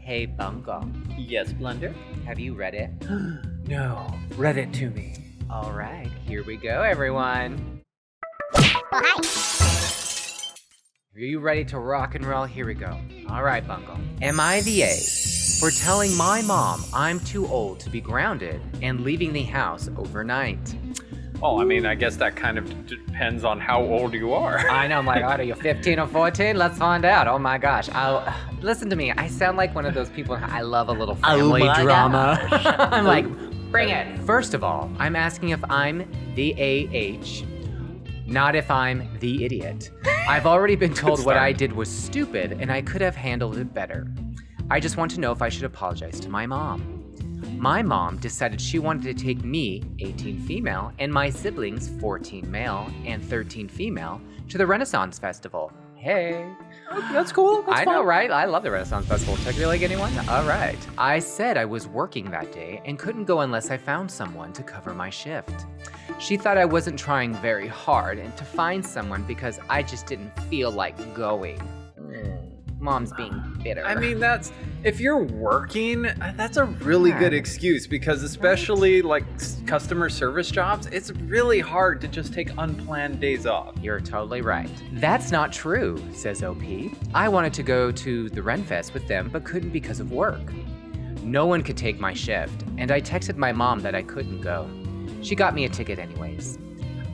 Hey, Bungle. Yes, Blunder? Have you read it? No. Read it to me. All right, here we go, everyone. Oh, hi. Are you ready to rock and roll? Here we go. All right, Bungle. Am I the A for telling my mom I'm too old to be grounded and leaving the house overnight? Oh, I mean, I guess that kind of depends on how old you are. I know, I'm like, are you 15 or 14? Let's find out. Oh my gosh. Listen to me. I sound like one of those people. I love a little family drama. I'm like, bring it. First of all, I'm asking if I'm the AH, not if I'm the idiot. I've already been told what I did was stupid and I could have handled it better. I just want to know if I should apologize to my mom. My mom decided she wanted to take me, 18 female, and my siblings, 14 male and 13 female, to the Renaissance Festival. Hey. That's cool. That's I know, right? I love the Renaissance Festival. Took you like anyone? All right. I said I was working that day and couldn't go unless I found someone to cover my shift. She thought I wasn't trying very hard and to find someone because I just didn't feel like going. Mom's being bitter. I mean, if you're working, that's a really good excuse because especially like customer service jobs, it's really hard to just take unplanned days off. You're totally right. That's not true, says OP. I wanted to go to the Renfest with them, but couldn't because of work. No one could take my shift, and I texted my mom that I couldn't go. She got me a ticket anyways.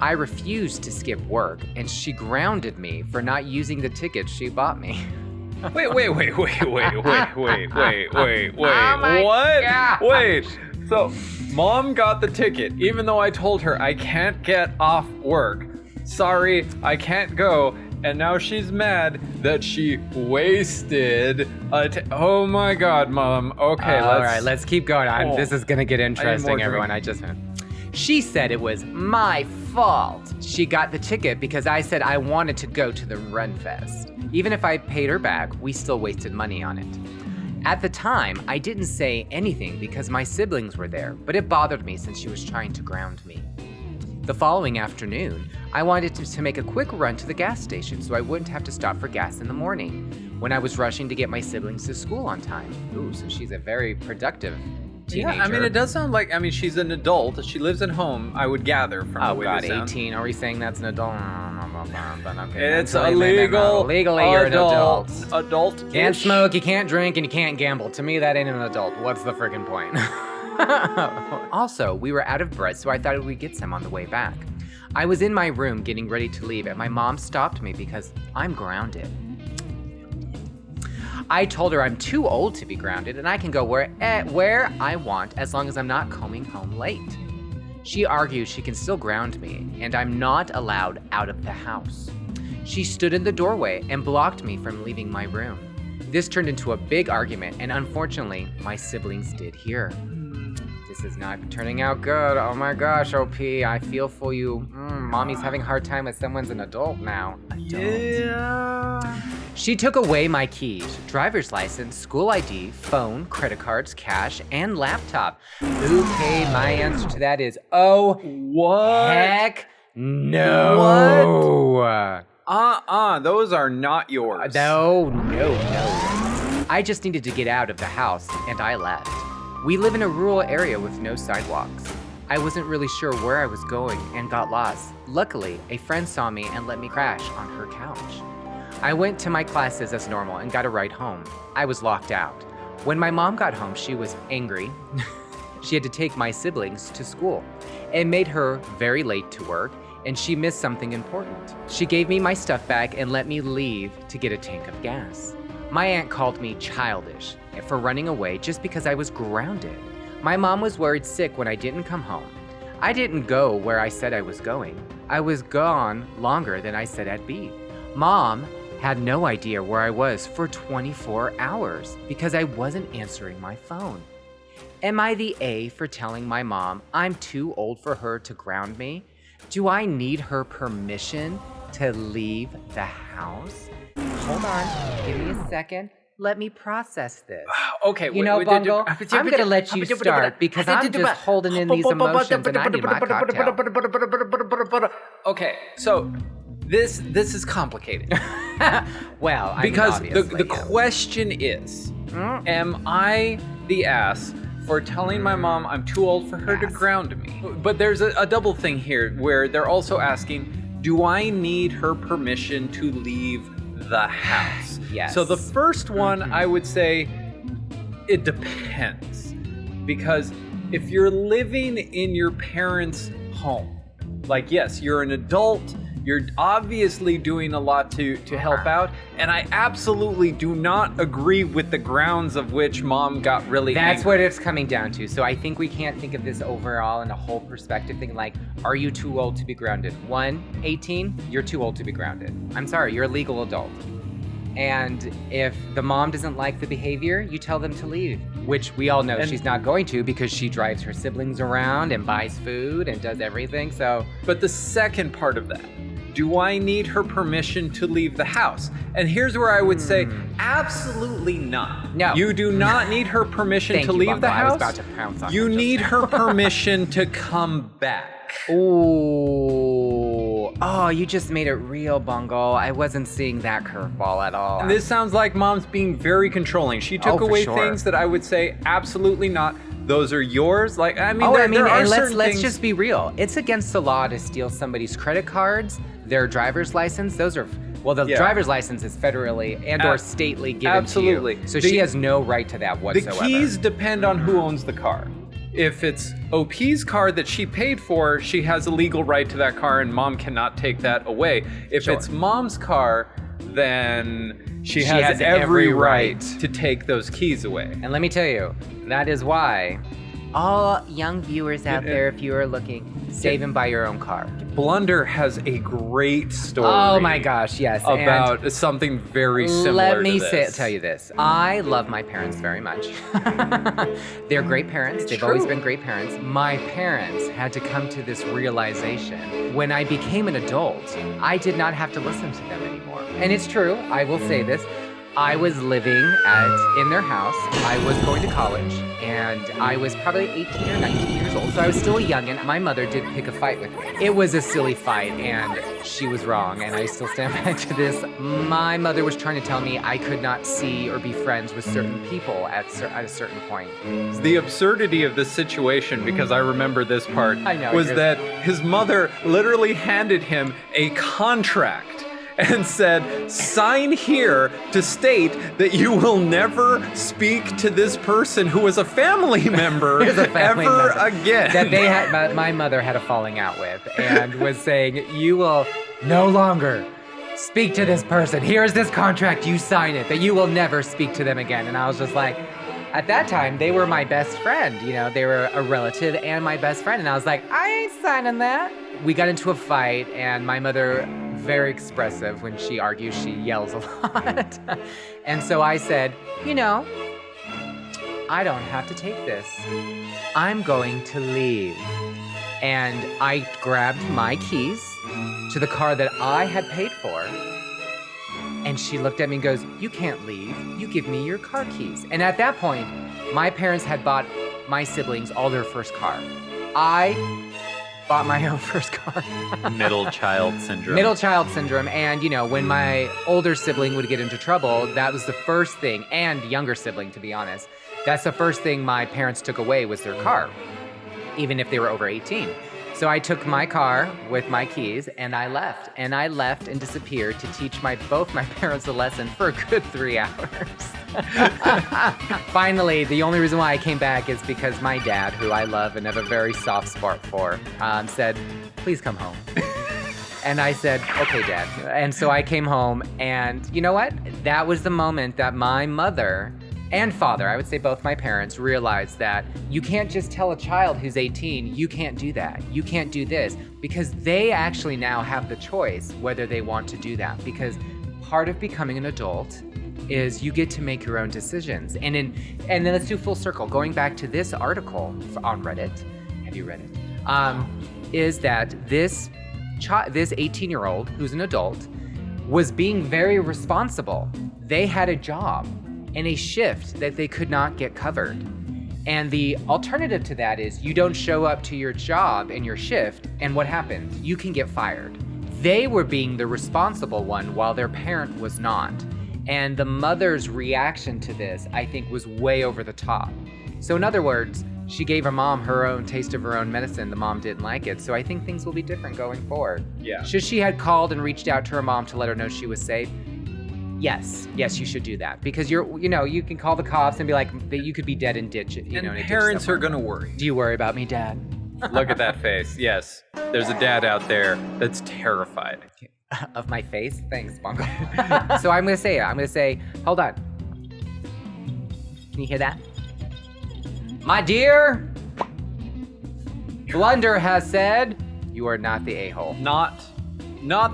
I refused to skip work, and she grounded me for not using the ticket she bought me. Wait. Oh What? God. Wait. So, mom got the ticket, even though I told her I can't get off work. Sorry, I can't go. And now she's mad that she wasted oh my God, Mom. Okay, All right, let's keep going. This is gonna get more interesting, drink. everyone. She said it was my fault. She got the ticket because I said I wanted to go to the Renfest. Even if I paid her back, we still wasted money on it. At the time, I didn't say anything because my siblings were there, but it bothered me since she was trying to ground me. The following afternoon, I wanted to make a quick run to the gas station so I wouldn't have to stop for gas in the morning when I was rushing to get my siblings to school on time. Ooh, so she's a very productive teenager. Yeah, I mean, it does sound like, she's an adult. She lives at home, I would gather from the way God, this sounds. 18. Are we saying that's an adult? But okay. It's Mentally, illegal. Legally, you're an adult. Adult. Can't smoke, you can't drink, and you can't gamble. To me, that ain't an adult. What's the freaking point? Also, we were out of bread, so I thought we'd get some on the way back. I was in my room getting ready to leave, and my mom stopped me because I'm grounded. I told her I'm too old to be grounded, and I can go where I want as long as I'm not coming home late. She argues she can still ground me, and I'm not allowed out of the house. She stood in the doorway and blocked me from leaving my room. This turned into a big argument, and unfortunately, my siblings did hear. This is not turning out good. Oh my gosh, OP, I feel for you. Mommy's having a hard time with someone's an adult now. Yeah. She took away my keys, driver's license, school ID, phone, credit cards, cash, and laptop. Okay, my answer to that is, What? heck no. Those are not yours. No. I just needed to get out of the house, and I left. We live in a rural area with no sidewalks. I wasn't really sure where I was going and got lost. Luckily, a friend saw me and let me crash on her couch. I went to my classes as normal and got a ride home. I was locked out. When my mom got home, she was angry. She had to take my siblings to school. It made her very late to work, and she missed something important. She gave me my stuff back and let me leave to get a tank of gas. My aunt called me childish for running away just because I was grounded. My mom was worried sick when I didn't come home. I didn't go where I said I was going. I was gone longer than I said I'd be. Mom had no idea where I was for 24 hours because I wasn't answering my phone. Am I the A for telling my mom I'm too old for her to ground me? Do I need her permission to leave the house? Hold on, give me a second. Let me process this. Okay, Bungle, I'm gonna let you start because I'm just holding in these emotions and I need my cocktail. Okay, so this is complicated. Well, Because obviously, the question is, Am I the ass for telling my mom I'm too old for her to ground me? But there's a double thing here where they're also asking, do I need her permission to leave the house? Yes. So the first one, I would say it depends. Because if you're living in your parents' home, like, yes, you're an adult, you're obviously doing a lot to help out, and I absolutely do not agree with the grounds of which mom got really That's angry. what it's coming down to. So I think we can't think of this overall in a whole perspective thing, like, are you too old to be grounded? 18, you're too old to be grounded. I'm sorry, you're a legal adult. And if the mom doesn't like the behavior, you tell them to leave, which we all know she's not going to because she drives her siblings around and buys food and does everything, so. But the second part of that, do I need her permission to leave the house? And here's where I would say, absolutely not. No. You do not need her permission Thank to you, leave Bungo. the I was house. about to pounce on You her just need now. her permission to come back. Ooh. Oh, you just made it real, Bungo. I wasn't seeing that curveball at all. And this sounds like mom's being very controlling. She took Oh, for away sure. things that I would say absolutely not. Those are yours. Like, I mean, Oh, there, I mean, there are and certain let's things. just be real. It's against the law to steal somebody's credit cards, their driver's license. Those are, well, the Yeah. driver's license is federally and or stately given absolutely. to you. So The- she has no right to that The whatsoever. keys depend on who owns the car. If it's OP's car that she paid for, she has a legal right to that car and mom cannot take that away. If Sure. it's mom's car, then she has has every every right. right to take those keys away. And let me tell you, that is why all young viewers out there, if you are looking, save and buy your own car. Blunder has a great story. Oh my gosh, yes. and About something very similar let me to this. tell you this. I love my parents very much. They're great parents. It's They've always true. been great parents. My parents had to come to this realization. When I became an adult, I did not have to listen to them anymore. And it's true, I will say this. I was living in their house. I was going to college, and I was probably 18 or 19 years old, so I was still a youngin'. My mother did pick a fight with me. It was a silly fight, and she was wrong, and I still stand back to this. My mother was trying to tell me I could not see or be friends with certain people at a certain point. The absurdity of this situation, because I remember this part, I know, was yours- that his mother literally handed him a contract and said, sign here to state that you will never speak to this person who is a family member Here's a family ever member again. that they had, my mother had a falling out with, and was saying, you will no longer speak to this person. Here's this contract, you sign it, that you will never speak to them again. And I was just like, at that time, they were my best friend. You know, they were a relative and my best friend. And I was like, I ain't signing that. We got into a fight, and my mother, very expressive when she argues, she yells a lot. And so I said, you know, I don't have to take this. I'm going to leave. And I grabbed my keys to the car that I had paid for. And she looked at me and goes, you can't leave. You give me your car keys. And at that point, my parents had bought my siblings all their first car. I bought my own first car. Middle child syndrome. Middle child syndrome. And, you know, when my older sibling would get into trouble, that was the first thing, and younger sibling, to be honest, that's the first thing my parents took away was their car, even if they were over 18. So I took my car with my keys and I left. And I left and disappeared to teach both my parents a lesson for a good 3 hours. Finally, the only reason why I came back is because my dad, who I love and have a very soft spot for, said, please come home. And I said, okay, Dad. And so I came home, and you know what? That was the moment that my mother and father, I would say both my parents, realized that you can't just tell a child who's 18, you can't do that, you can't do this, because they actually now have the choice whether they want to do that. Because part of becoming an adult is you get to make your own decisions. And then let's do full circle. Going back to this article on Reddit, have you read it? Is that this 18-year-old who's an adult was being very responsible. They had a job and a shift that they could not get covered. And the alternative to that is you don't show up to your job and your shift, and what happens? You can get fired. They were being the responsible one while their parent was not. And the mother's reaction to this, I think, was way over the top. So in other words, she gave her mom her own taste of her own medicine. The mom didn't like it. So I think things will be different going forward. Yeah. Should she had called and reached out to her mom to let her know she was safe? Yes, you should do that because you can call the cops and be like, you could be dead in ditch. In a ditch Parents are somewhere. gonna worry. Do you worry about me, Dad? Look at that face. Yes, there's a dad out there that's terrified. Of my face? Thanks, Bungle. So I'm gonna say it. I'm gonna say, hold on. Can you hear that? My dear, Blunder has said, you are not the a-hole. Not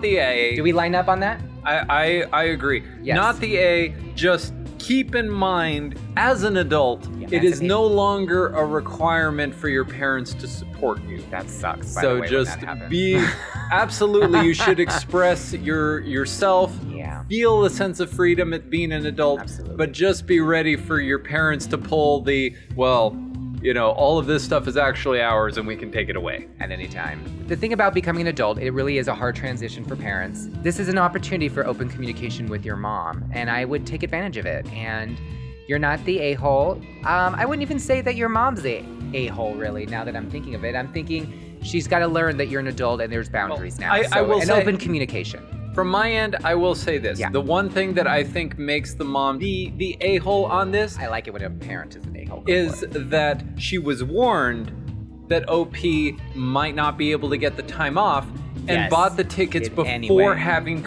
the A. Do we line up on that? I agree. Yes. Not the A, just keep in mind, as an adult, Yeah, it as is an no longer a requirement for your parents to support you. That sucks, by So the way, when just that happens. be, absolutely, you should express yourself, Yeah. feel a sense of freedom at being an adult, Absolutely. but just be ready for your parents to pull the, all of this stuff is actually ours and we can take it away. At any time. The thing about becoming an adult, it really is a hard transition for parents. This is an opportunity for open communication with your mom, and I would take advantage of it. And you're not the a-hole. I wouldn't even say that your mom's the a-hole, really, now that I'm thinking of it. I'm thinking she's got to learn that you're an adult and there's boundaries now. I will say- open communication. From my end, I will say this. Yeah. The one thing that I think makes the mom the a-hole on this I like it when a parent is an a-hole. Go is for it. that she was warned that OP might not be able to get the time off and Yes. bought the tickets Did before anyway. having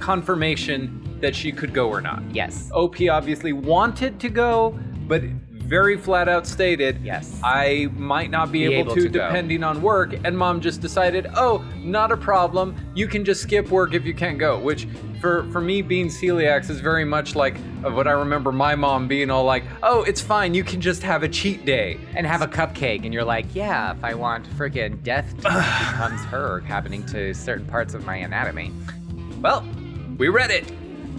confirmation that she could go or not. Yes. OP obviously wanted to go, but very flat out stated, Yes. I might not be able to go. depending on work. And mom just decided, oh, not a problem. You can just skip work if you can't go, which for me being celiac is very much like what I remember my mom being all like, oh, it's fine. You can just have a cheat day. And have a cupcake, and you're like, yeah, if I want friggin' death becomes her happening to certain parts of my anatomy. Well, we read it.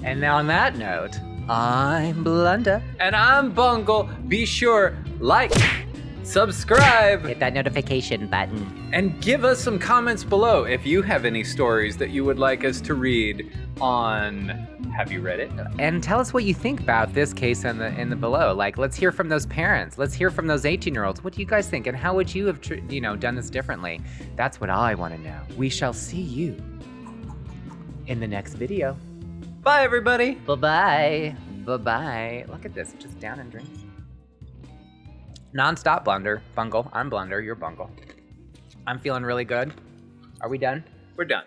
And now on that note, I'm Blunder. And I'm Bungle. Be sure, like, subscribe, Hit that notification button. and give us some comments below if you have any stories that you would like us to read on Have You Read It? And tell us what you think about this case in the below. Like, let's hear from those parents. Let's hear from those 18-year-olds. What do you guys think? And how would you have, done this differently? That's what I want to know. We shall see you in the next video. Bye, everybody. Bye-bye. Bye-bye. Look at this, just down and drinks. Non-stop Blunder. Bungle. I'm Blunder, you're Bungle. I'm feeling really good. Are we done? We're done.